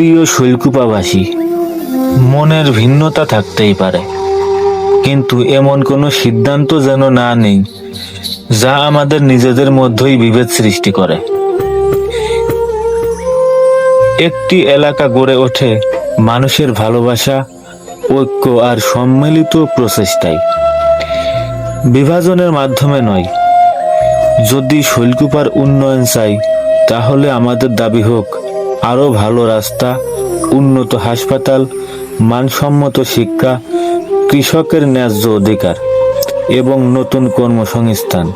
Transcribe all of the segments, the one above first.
প্রিয় শৈলকুপাবাসী, মনের ভিন্নতা থাকতেই পারে, কিন্তু এমন কোনো সিদ্ধান্ত যেন না নেই যা আমাদের নিজেদের মধ্যেই বিভেদ সৃষ্টি করে। একটি এলাকা গড়ে ওঠে মানুষের ভালোবাসা, ঐক্য আর সম্মিলিত প্রচেষ্টায়, বিভাজনের মাধ্যমে নয়। যদি শৈলকুপার উন্নয়ন চাই, তাহলে আমাদের দাবি হোক আরো ভালো রাস্তা, উন্নত হাসপাতাল, মানসম্মত শিক্ষা, কৃষকের ন্যায্য অধিকার এবং নতুন কর্মসংস্থান।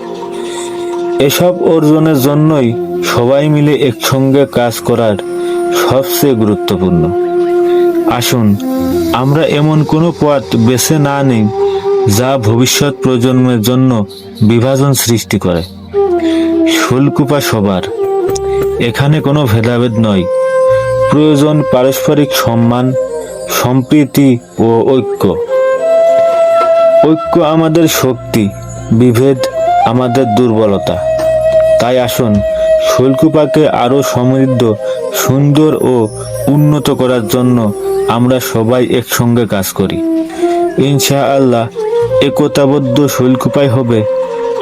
এসব অর্জনের জন্যই সবাই মিলে একসঙ্গে কাজ করার সবচেয়ে গুরুত্বপূর্ণ। আসুন আমরা এমন কোনো পথ বেছে না নিই যা ভবিষ্যৎ প্রজন্মের জন্য বিভাজন সৃষ্টি করে। শৈলকুপা সবার, এখানে কোনো ভেদাভেদ নয়, প্রয়োজন পারস্পরিক সম্মান, সম্প্রীতি ও ঐক্য। ঐক্য আমাদের শক্তি, বিভেদ আমাদের দুর্বলতা। তাই আসুন শৈলকুপাকে আরো সমৃদ্ধ, সুন্দর ও উন্নত করার জন্য আমরা সবাই একসঙ্গে কাজ করি। ইনশাআল্লাহ একতাবদ্ধ শৈলকুপাই হবে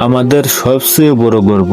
আমাদের সবচেয়ে বড় গর্ব।